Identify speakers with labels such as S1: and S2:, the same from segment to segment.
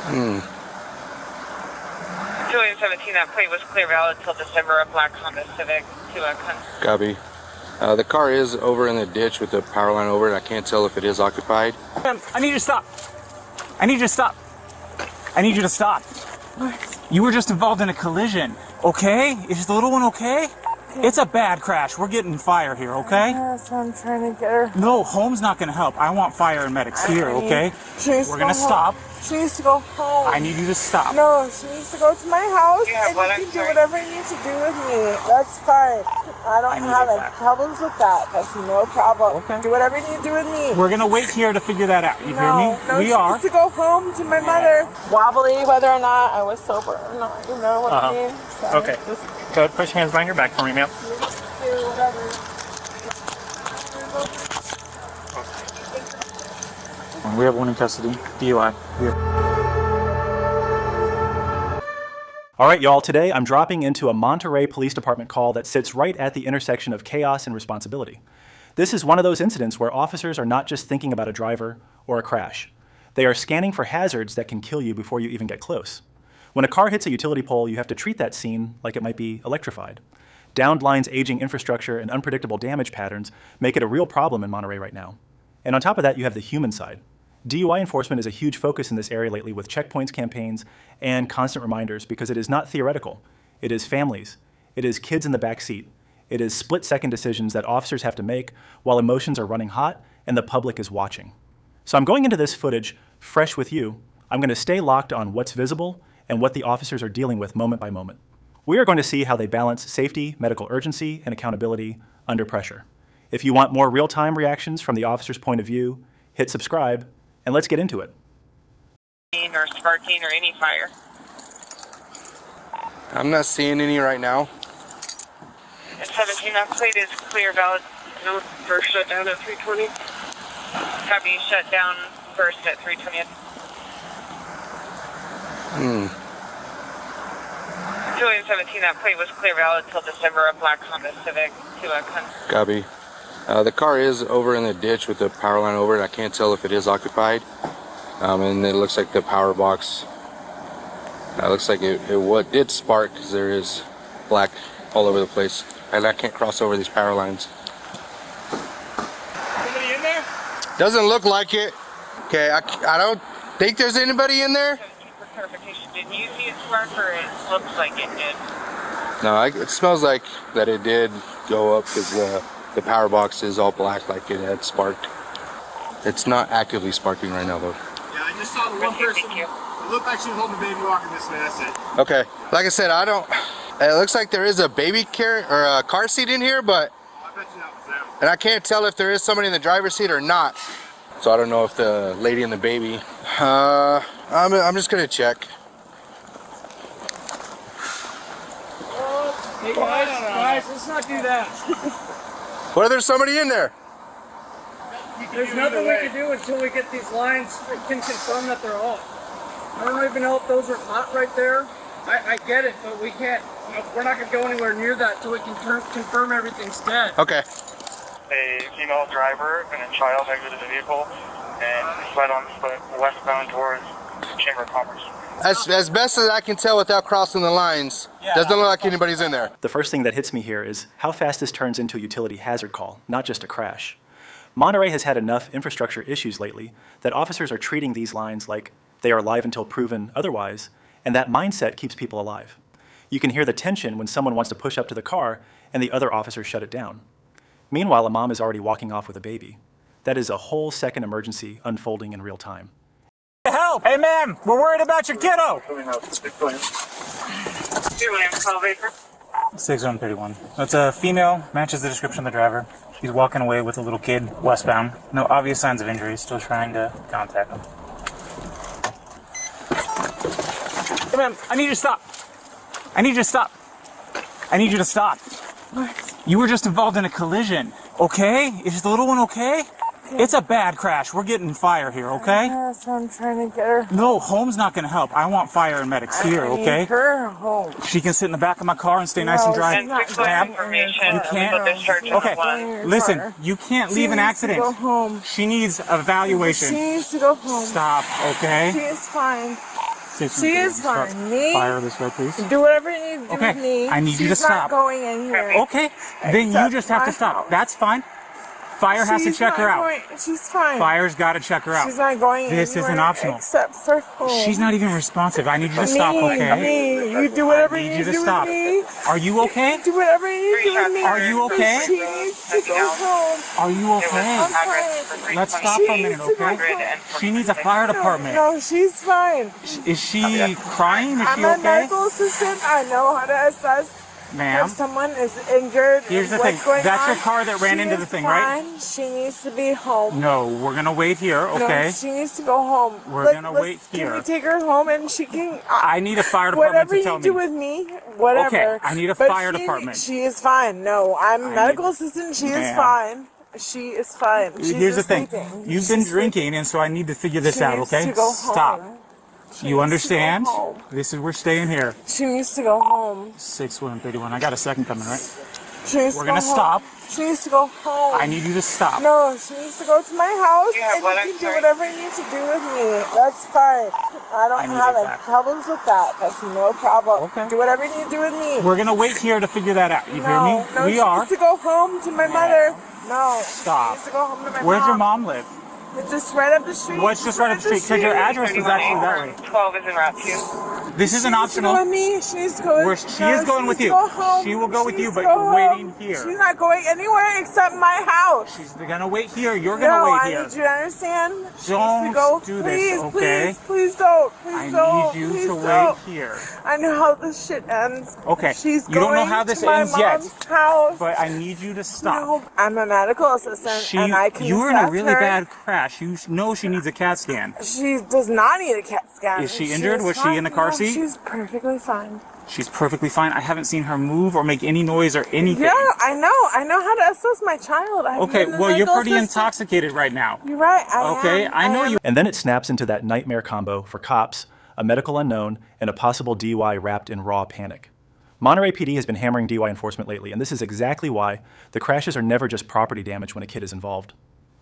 S1: 2017, that plate was clear valid till December, a black Honda Civic to a
S2: Copy. The car is over in the ditch with the power line over it. I can't tell if it is occupied.
S3: I need you to stop. I need you to stop. I need you to stop.
S4: What?
S3: You were just involved in a collision, okay? Is the little one okay? It's a bad crash. We're getting fire here, okay?
S4: Yes, I'm trying to get her.
S3: No, home's not going to help. I want fire and medics here, okay? We're going to stop.
S4: She needs to go home.
S3: I need you to stop.
S4: No, she needs to go to my house and you can do whatever you need to do with me. That's fine. I don't have any problems with that. That's no problem.
S3: Okay.
S4: Do whatever you need to do with me.
S3: We're going to wait here to figure that out. You hear me?
S4: No,
S3: We
S4: she
S3: are.
S4: needs to go home to my mother. Wobbly, whether or not I was sober or not. You know what I mean? So
S3: Okay.
S4: just
S3: Go ahead, push your hands behind your back for me, ma'am.
S4: do whatever.
S3: We have one in custody. DUI.
S5: All right, y'all, today I'm dropping into a Monterey Police Department call that sits right at the intersection of chaos and responsibility. This is one of those incidents where officers are not just thinking about a driver or a crash. They are scanning for hazards that can kill you before you even get close. When a car hits a utility pole, you have to treat that scene like it might be electrified. Downed lines, aging infrastructure, and unpredictable damage patterns make it a real problem in Monterey right now. And on top of that, you have the human side. DUI enforcement is a huge focus in this area lately with checkpoints campaigns and constant reminders because it is not theoretical. It is families. It is kids in the back seat. It is split-second decisions that officers have to make while emotions are running hot and the public is watching. So I'm going into this footage fresh with you. I'm going to stay locked on what's visible and what the officers are dealing with moment by moment. We are going to see how they balance safety, medical urgency, and accountability under pressure. If you want more real-time reactions from the officer's point of view, hit subscribe, and let's get into it.
S1: or sparking or any fire.
S2: I'm not seeing any right now.
S1: And 17, that plate is clear, valid. No, first shut down at 320. Copy, shut down first at 320. 217, that plate was clear, valid till December, a black Honda Civic to a
S2: Copy. The car is over in the ditch with the power line over it. I can't tell if it is occupied. And it looks like the power box, it looks like it did spark because there is black all over the place. And I can't cross over these power lines.
S3: Somebody in there?
S2: Doesn't look like it. Okay, I don't think there's anybody in there.
S1: 17 for clarification, did you see it spark or it looks like it did?
S2: No, it smells like that it did go up because the power box is all black like it had sparked. It's not actively sparking right now though.
S6: Yeah, I just saw the one person. It looked like she was holding a baby walker this way, that's it.
S2: Okay, like I said, it looks like there is a baby carrier or a car seat in here, but
S6: I bet you that was them.
S2: and I can't tell if there is somebody in the driver's seat or not. So I don't know if the lady and the baby. I'm just gonna check.
S3: Hey guys, let's not do that.
S2: What if there's somebody in there?
S3: There's nothing we can do until we get these lines that can confirm that they're off. I don't even know if those are hot right there. I get it, but we can't. We're not going to go anywhere near that until we can confirm everything's dead.
S2: Okay.
S7: A female driver and a child exited the vehicle and fled on foot westbound towards Chamber of Commerce.
S2: As best as I can tell without crossing the lines, doesn't look like anybody's in there.
S5: The first thing that hits me here is how fast this turns into a utility hazard call, not just a crash. Monterey has had enough infrastructure issues lately that officers are treating these lines like they are live until proven otherwise, and that mindset keeps people alive. You can hear the tension when someone wants to push up to the car and the other officers shut it down. Meanwhile, a mom is already walking off with a baby. That is a whole second emergency unfolding in real time.
S3: Help! Hey ma'am, we're worried about your kiddo! 6131. That's a female, matches the description of the driver. She's walking away with a little kid westbound. No obvious signs of injury, still trying to contact him. Hey ma'am, I need you to stop. I need you to stop. I need you to stop.
S4: What?
S3: You were just involved in a collision, okay? Is the little one okay? It's a bad crash. We're getting fire here, okay?
S4: Yes, I'm trying to get her.
S3: No, home's not going to help. I want fire and medics here, okay?
S4: I need her home.
S3: She can sit in the back of my car and stay nice and dry.
S1: And quick information,
S3: You can't.
S1: discharge
S3: Okay,
S1: one.
S3: listen, you can't leave an accident.
S4: She needs to go home.
S3: She needs evaluation.
S4: She needs to go home.
S3: Stop, okay?
S4: She is fine. She is fine. Me?
S8: Fire this way, please.
S4: Do whatever you need to do
S8: Okay,
S4: with me.
S8: I need you to
S4: She's not
S8: stop.
S4: going in here.
S8: Okay, then you just have to stop. That's fine. Fire has to
S4: She's
S8: check her
S4: not
S8: out.
S4: going- She's fine.
S8: Fire's got to check her out.
S4: She's not going
S8: This isn't
S4: anywhere
S8: optional.
S4: except for home.
S8: She's not even responsive. I need you to stop, okay?
S4: Me. You do whatever
S8: I
S4: you
S8: need
S4: need
S8: you
S4: to
S8: to
S4: do
S8: stop.
S4: with me.
S8: Are you okay?
S4: Do whatever you need to do with me.
S8: Are you okay?
S4: She needs to go home.
S8: Are you okay?
S4: I'm fine.
S8: Let's stop for a minute, okay? She needs a fire department.
S4: No, she's fine.
S8: Is she crying? Is
S4: I'm
S8: she
S4: a
S8: okay?
S4: medical assistant. I know how to assess
S8: Ma'am,
S4: if someone is injured.
S8: here's the
S4: what's
S8: thing.
S4: going
S8: That's
S4: on.
S8: your car that ran
S4: She
S8: into the
S4: is
S8: thing, right?
S4: fine. She needs to be home.
S8: no, we're going to wait here, okay?
S4: No, she needs to go home.
S8: We're gonna wait
S4: Can
S8: here.
S4: we take her home and she can...
S8: I need a fire department
S4: whatever
S8: to tell
S4: you do
S8: me.
S4: with me, whatever.
S8: Okay, I need a
S4: But
S8: fire department.
S4: She is fine. No, I'm a
S8: I
S4: medical
S8: need-
S4: assistant. She is
S8: Ma'am.
S4: fine. She is fine. She's
S8: Here's the
S4: just
S8: thing.
S4: sleeping.
S8: You've been
S4: She's
S8: drinking, and so I need to figure this
S4: She
S8: out,
S4: needs
S8: okay?
S4: to go
S8: Stop.
S4: home.
S8: You understand?
S4: home.
S8: This is, we're staying here.
S4: She needs to go home.
S8: 6131. I got a second coming, right?
S4: She needs
S8: We're
S4: to go
S8: gonna
S4: home.
S8: stop.
S4: She needs to go home.
S8: I need you to stop.
S4: No, she needs to go to my house
S1: Yeah,
S4: and
S1: well,
S4: you can
S1: I'm
S4: do
S1: sorry.
S4: whatever you need to do with me. That's fine. I don't
S8: I need
S4: have
S8: it
S4: any
S8: back.
S4: problems with that. That's no problem.
S8: Okay.
S4: Do whatever you need to do with me.
S8: We're gonna wait here to figure that out. You hear
S4: No,
S8: me?
S4: no,
S8: We
S4: she
S8: are.
S4: needs to go home to my mother. No.
S8: Stop.
S4: She needs to go home to my
S8: Where's your mom live?
S4: It's just right up the street.
S8: What's just right up the street? Because your address is actually that way.
S1: 12 is in Route 2.
S8: This isn't
S4: She needs to go
S8: optional.
S4: with me. She needs to go with
S8: She is going with
S4: needs
S8: you.
S4: to go home.
S8: She will go with you,
S4: needs
S8: but
S4: to go home.
S8: waiting here.
S4: She's not going anywhere except my house.
S8: She's gonna wait here. You're gonna
S4: No,
S8: wait
S4: I
S8: here.
S4: need you to understand. She
S8: Don't
S4: needs to go.
S8: do this,
S4: please,
S8: okay?
S4: Please don't. Please
S8: I
S4: don't.
S8: need you
S4: please
S8: to wait
S4: don't.
S8: here.
S4: I know how this shit ends.
S8: Okay,
S4: She's
S8: you don't know
S4: going
S8: how this
S4: to my
S8: ends yet,
S4: mom's house.
S8: But I need you to stop.
S4: No, I'm a medical assistant, and I can
S8: You were in a
S4: assess
S8: really
S4: her.
S8: bad crash. You know she needs a CAT scan.
S4: She does not need a CAT scan.
S8: Is she injured?
S4: is
S8: Was she
S4: fine.
S8: in the car
S4: No,
S8: seat?
S4: She's perfectly fine.
S8: She's perfectly fine. I haven't seen her move or make any noise or anything.
S4: Yeah, I know. I know how to assess my child. I've
S8: Okay,
S4: been a
S8: well, you're
S4: medical
S8: pretty
S4: assistant.
S8: intoxicated right now.
S4: You're right.
S8: Okay, I know you.
S5: And then it snaps into that nightmare combo for cops, a medical unknown, and a possible DUI wrapped in raw panic. Monterey PD has been hammering DUI enforcement lately, and this is exactly why the crashes are never just property damage when a kid is involved.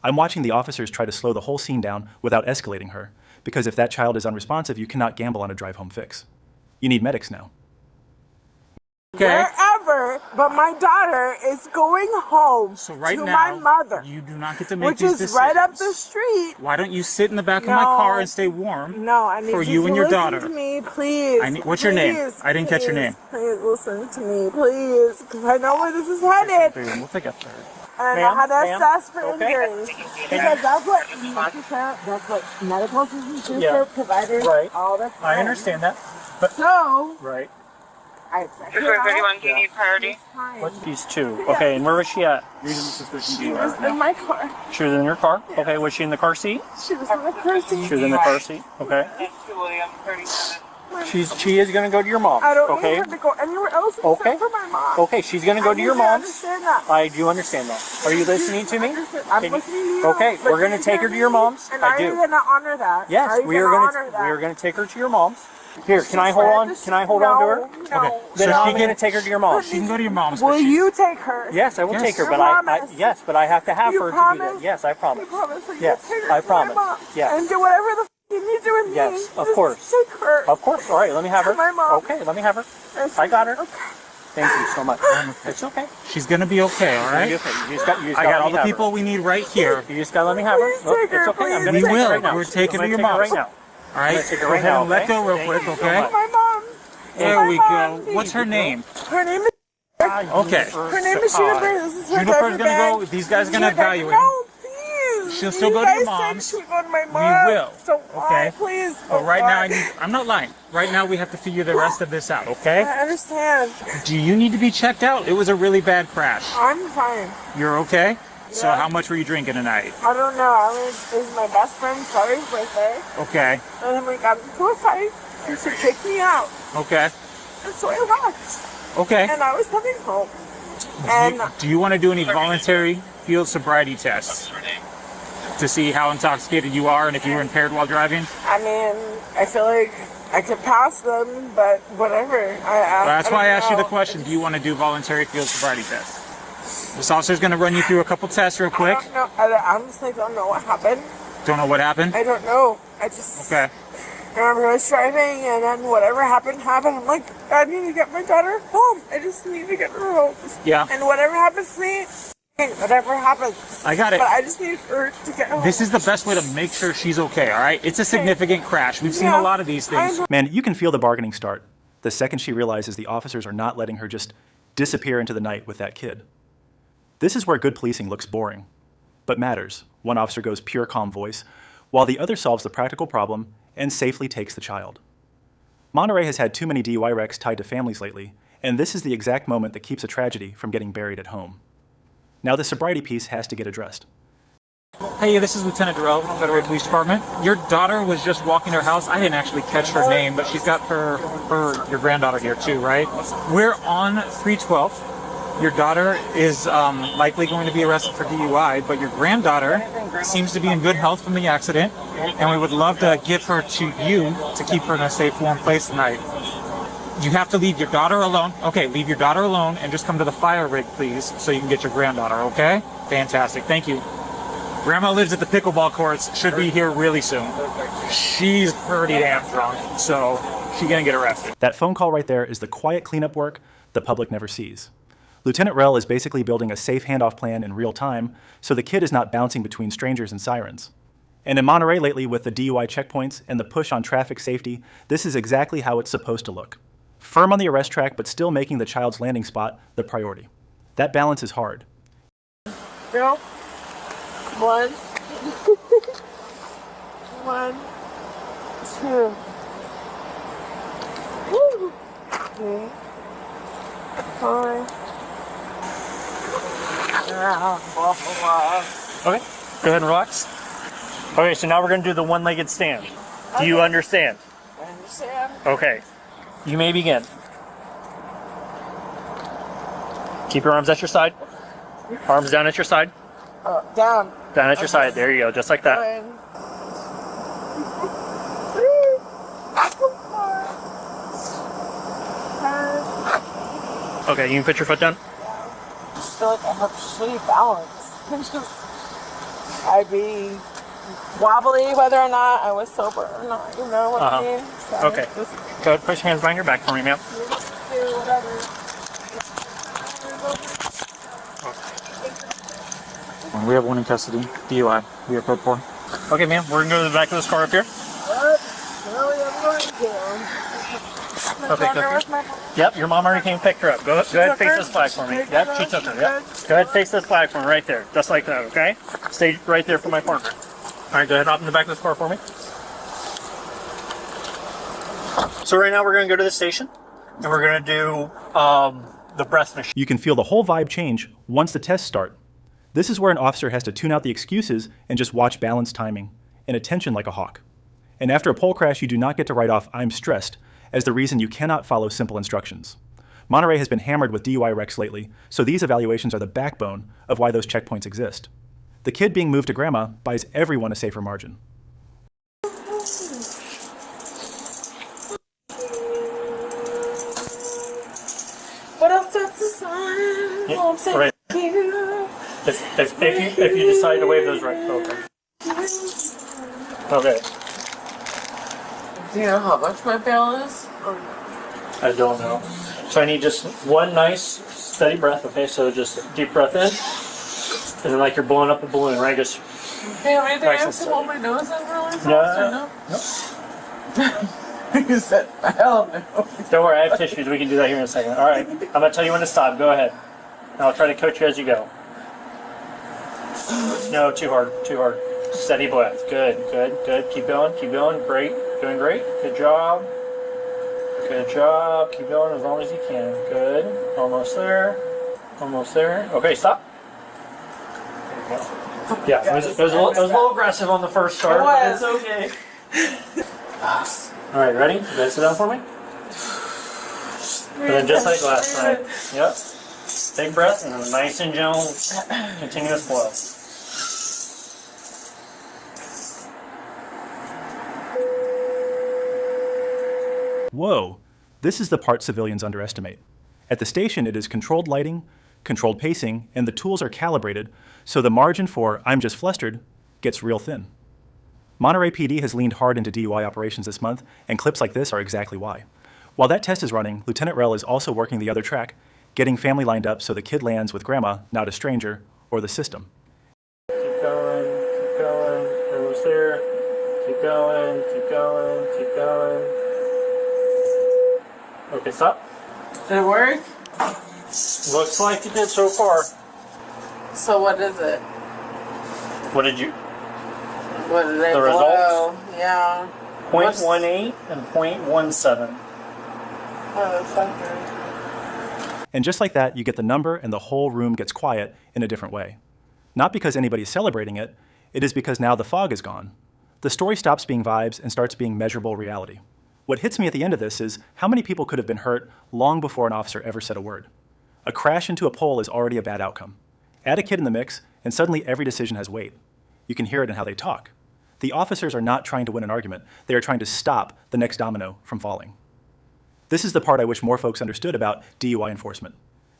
S5: I'm watching the officers try to slow the whole scene down without escalating her, because if that child is unresponsive, you cannot gamble on a drive-home fix. You need medics now.
S8: Okay.
S4: Wherever, but my daughter is going home
S8: So right
S4: to
S8: now,
S4: my mother,
S8: you do not get to make
S4: which
S8: these
S4: is
S8: decisions.
S4: right up the street.
S8: Why don't you sit in the back of my
S4: No.
S8: car and stay warm?
S4: No, I need
S8: For
S4: you
S8: you
S4: to
S8: and your
S4: listen
S8: daughter.
S4: to me, please.
S8: What's your name?
S4: Please,
S8: I didn't catch your name.
S4: Please listen to me, please, because I know where this is headed.
S8: We'll take a third.
S4: And I know how to
S8: Ma'am?
S4: assess for
S8: Okay.
S4: injuries. Because that's what medical assistants do
S8: Yeah.
S4: for providers
S8: Right.
S4: all the time.
S8: I understand that. But
S4: So,
S8: right.
S4: I
S1: This is 31. Do you need priority?
S9: These two. Okay, and where was she at?
S4: She was in my car.
S9: She was in your car? Okay, was she in the car seat?
S4: She was in the car seat.
S9: She was in the car seat. Okay.
S1: It's William, 37.
S9: She is gonna go to your mom.
S4: I don't
S9: Okay.
S4: need her to go anywhere else except
S9: Okay.
S4: for my mom.
S9: Okay, she's gonna go
S4: I
S9: to your
S4: need you
S9: mom's.
S4: understand that.
S9: I do understand that. Are you listening to me?
S4: I'm
S9: Can you-
S4: listening to you.
S9: Okay,
S4: but
S9: we're gonna
S4: you
S9: take her
S4: hear
S9: to your
S4: me?
S9: mom's.
S4: And
S9: I
S4: are you
S9: do.
S4: gonna honor that?
S9: Yes,
S4: are you
S9: we are
S4: gonna
S9: gonna
S4: honor that?
S9: we are gonna take her to your mom's. Here, can I hold on? Can I hold on to her?
S4: No.
S8: Okay.
S9: Then
S8: So
S9: I'm
S8: she
S9: gonna take her to your mom's.
S8: She can go to your mom's.
S4: Will
S8: but she-
S4: you take her?
S9: Yes, I will
S8: Yes.
S9: take her,
S4: You
S9: but I
S4: promise?
S9: yes, but I have to have
S4: You
S9: her to do
S4: promise?
S9: that. Yes, I
S4: You
S9: promise.
S4: promise that
S9: Yes,
S4: you'll take her
S9: I
S4: to
S9: promise.
S4: my mom
S9: Yes.
S4: and do whatever the f you need to do with
S9: Yes,
S4: me.
S9: of
S4: Just
S9: course.
S4: Take her.
S9: Of course. All right, let me have her.
S4: To my mom.
S9: Okay, let me have her.
S4: And
S9: I got her.
S4: Okay.
S9: Thank you so much. It's okay.
S8: She's gonna be okay, all right?
S9: You just got
S8: I got all the people we need right here.
S9: You just gotta let me have her.
S4: Please
S9: Look,
S4: take her,
S9: it's okay. I'm
S4: please.
S9: gonna
S8: We
S9: take her
S8: will.
S9: right now.
S8: We're taking
S9: I'm
S8: her to
S9: gonna
S8: your
S9: take her
S8: mom's.
S9: right now.
S8: All right?
S9: take her
S8: Go
S9: right
S8: ahead
S9: now,
S8: and let
S9: okay?
S8: go real
S9: Thank
S8: quick,
S9: you so
S8: okay?
S9: much.
S4: My mom.
S8: There
S4: My
S8: we
S4: mom.
S8: go. What's her name?
S4: Her name is.
S8: Okay.
S4: Her name is Juniper. This is her
S8: Juniper's
S4: driver
S8: gonna
S4: bag.
S8: go. These guys are gonna
S4: Juniper,
S8: evaluate.
S4: No, please.
S8: She'll still go to your
S4: You guys
S8: mom's.
S4: said she would go to my mom.
S8: We will.
S4: So why?
S8: Okay.
S4: Please.
S8: But right now,
S4: why?
S8: I'm not lying. Right now, we have to figure the rest of this out, okay?
S4: I understand.
S8: Do you need to be checked out? It was a really bad crash.
S4: I'm fine.
S8: You're okay? So
S4: Yeah.
S8: how much were you drinking tonight?
S4: I don't know. I mean, it's my best friend's Sarah's birthday.
S8: Okay.
S4: And then we got into a fight. And she kicked me out.
S8: Okay.
S4: And so I left.
S8: Okay.
S4: And I was coming home. And
S8: Do you want to do any voluntary field sobriety tests to see how intoxicated you are and if you were impaired while driving?
S4: I mean, I feel like I could pass them, but whatever.
S8: That's why I asked you the
S4: know.
S8: question. Do you want to do voluntary field sobriety tests? This officer's going to run you through a couple tests real
S4: I
S8: quick.
S4: don't know. I honestly don't know what happened.
S8: Don't know what happened?
S4: I don't know. I just.
S8: Okay.
S4: And I was driving, and then whatever happened. I'm like, I need to get my daughter home. I just need to get her home.
S8: Yeah.
S4: And whatever happens to me, whatever happens.
S8: I got it.
S4: But I just need her to get home.
S8: This is the best way to make sure she's okay, all right? It's a significant crash. We've seen a lot of these things.
S5: Man, you can feel the bargaining start the second she realizes the officers are not letting her just disappear into the night with that kid. This is where good policing looks boring, but matters. One officer goes pure calm voice, while the other solves the practical problem and safely takes the child. Monterey has had too many DUI wrecks tied to families lately, and this is the exact moment that keeps a tragedy from getting buried at home. Now the sobriety piece has to get addressed.
S8: Hey, this is Lieutenant Durrell from Monterey Police Department. Your daughter was just walking her house. I didn't actually catch her name, but she's got your granddaughter here too, right? We're on 312. Your daughter is likely going to be arrested for DUI, but your granddaughter seems to be in good health from the accident, and we would love to give her to you to keep her in a safe, warm place tonight. You have to leave your daughter alone. Okay, leave your daughter alone and just come to the fire rig, please, so you can get your granddaughter, okay? Fantastic, thank you. Grandma lives at the pickleball courts, should be here really soon. She's pretty damn drunk, so she's gonna get arrested.
S5: That phone call right there is the quiet cleanup work the public never sees. Lieutenant Rell is basically building a safe handoff plan in real time, so the kid is not bouncing between strangers and sirens. And in Monterey lately, with the DUI checkpoints and the push on traffic safety, this is exactly how it's supposed to look. Firm on the arrest track, but still making the child's landing spot the priority. That balance is hard.
S4: Girl. 1, 1, 2, 3, 4.
S9: Okay, go ahead and relax. Okay, so now we're going to do the one-legged stand. Do you understand?
S4: I understand.
S9: Okay, you may begin. Keep your arms at your side. Arms down at your side.
S4: Down.
S9: Down at your side. There you go, just like that.
S4: 1, 2, 3, 4, 5.
S9: Okay, you can put your foot down.
S4: I just feel like I have shitty balance. I'd be wobbly whether or not I was sober or not. You know what I mean? So
S9: Okay. Go ahead, put your hands behind your back for me, ma'am.
S4: do whatever.
S8: We have one in custody, DUI. We are code 4.
S9: Okay, ma'am, we're going to go to the back of this car up here.
S4: What? Really, I'm going to.
S9: Okay, go through. Yep, your mom already came and picked her up. Go ahead and face this flag for me. Yep, she took her. Yep. Go ahead and face this flag for me right there. Just like that, okay? Stay right there for my partner. All right, go ahead and hop in the back of this car for me. So right now we're going to go to the station, and we're going to do the breath machine.
S5: You can feel the whole vibe change once the tests start. This is where an officer has to tune out the excuses and just watch balanced timing and attention like a hawk. And after a pole crash, you do not get to write off "I'm stressed" as the reason you cannot follow simple instructions. Monterey has been hammered with DUI wrecks lately, so these evaluations are the backbone of why those checkpoints exist. The kid being moved to grandma buys everyone a safer margin.
S4: What else is the sign?
S9: Yeah, right. If you decide to waive those rights, okay. Okay.
S4: Do you know how much my bail is?
S9: I don't know. So I need just one nice steady breath, okay? So just deep breath in. And then like you're blowing up a balloon, right? Just
S4: Hey, maybe I
S9: nice
S4: have
S9: and
S4: to
S9: steady.
S4: hold my nose in really fast
S9: No.
S4: You said, hell no.
S9: Don't worry, I have tissues. We can do that here in a second. All right. I'm going to tell you when to stop. Go ahead. And I'll try to coach you as you go. No, too hard. Too hard. Steady breath. Good, good, good. Keep going. Keep going. Great. Doing great. Good job. Good job. Keep going as long as you can. Good. Almost there. Almost there. Okay, stop. There you go. Yeah, it was a little aggressive on the first start, but it's okay. All right, ready? You guys sit down for me? And then just like last time. Yep. Big breath and a nice and gentle, continuous flow.
S5: Whoa, this is the part civilians underestimate. At the station, it is controlled lighting, controlled pacing, and the tools are calibrated, so the margin for "I'm just flustered" gets real thin. Monterey PD has leaned hard into DUI operations this month, and clips like this are exactly why. While that test is running, Lieutenant Rell is also working the other track, getting family lined up so the kid lands with grandma, not a stranger, or the system.
S9: Keep going, almost there. Keep going, keep going, keep going. Okay, stop.
S4: Did it work?
S9: Looks like it did so far.
S4: So what is it?
S9: What did you?
S4: What did they
S9: The
S4: blow? Yeah.
S9: 0.18 and 0.17.
S4: Oh, that's not good.
S5: And just like that, you get the number and the whole room gets quiet in a different way. Not because anybody's celebrating it, it is because now the fog is gone. The story stops being vibes and starts being measurable reality. What hits me at the end of this is how many people could have been hurt long before an officer ever said a word. A crash into a pole is already a bad outcome. Add a kid in the mix, and suddenly every decision has weight. You can hear it in how they talk. The officers are not trying to win an argument. They are trying to stop the next domino from falling. This is the part I wish more folks understood about DUI enforcement.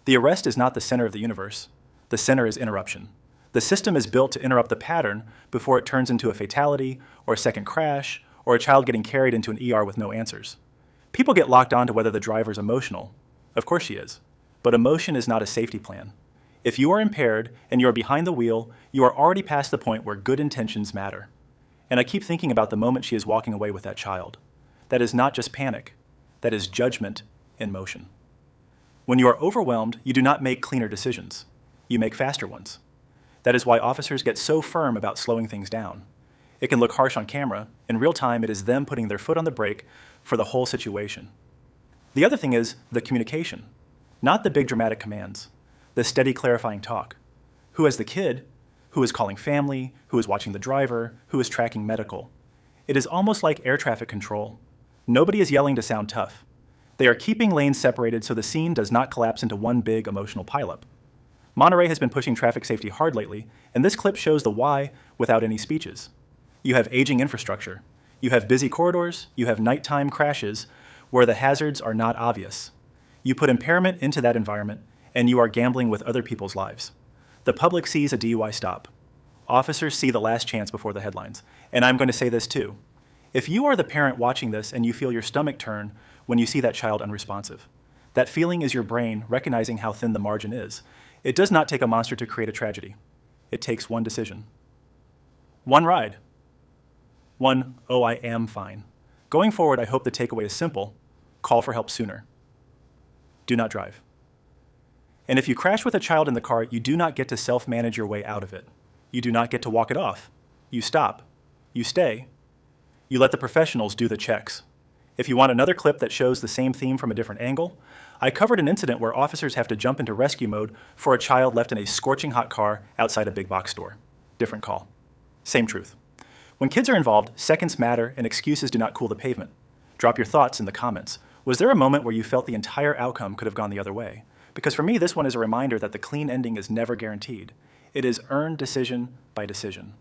S5: The arrest is not the center of the universe. The center is interruption. The system is built to interrupt the pattern before it turns into a fatality, or a second crash, or a child getting carried into an ER with no answers. People get locked on to whether the driver's emotional. Of course she is. But emotion is not a safety plan. If you are impaired and you are behind the wheel, you are already past the point where good intentions matter. And I keep thinking about the moment she is walking away with that child. That is not just panic. That is judgment in motion. When you are overwhelmed, you do not make cleaner decisions. You make faster ones. That is why officers get so firm about slowing things down. It can look harsh on camera. In real time, it is them putting their foot on the brake for the whole situation. The other thing is the communication, not the big dramatic commands, the steady clarifying talk. Who has the kid? Who is calling family? Who is watching the driver? Who is tracking medical? It is almost like air traffic control. Nobody is yelling to sound tough. They are keeping lanes separated so the scene does not collapse into one big emotional pileup. Monterey has been pushing traffic safety hard lately, and this clip shows the why without any speeches. You have aging infrastructure. You have busy corridors. You have nighttime crashes where the hazards are not obvious. You put impairment into that environment, and you are gambling with other people's lives. The public sees a DUI stop. Officers see the last chance before the headlines. And I'm going to say this too. If you are the parent watching this and you feel your stomach turn when you see that child unresponsive, that feeling is your brain recognizing how thin the margin is. It does not take a monster to create a tragedy. It takes one decision. One ride. One, oh, I am fine. Going forward, I hope the takeaway is simple. Call for help sooner. Do not drive. And if you crash with a child in the car, you do not get to self-manage your way out of it. You do not get to walk it off. You stop. You stay. You let the professionals do the checks. If you want another clip that shows the same theme from a different angle, I covered an incident where officers have to jump into rescue mode for a child left in a scorching hot car outside a big box store. Different call. Same truth. When kids are involved, seconds matter and excuses do not cool the pavement. Drop your thoughts in the comments. Was there a moment where you felt the entire outcome could have gone the other way? Because for me, this one is a reminder that the clean ending is never guaranteed. It is earned decision by decision.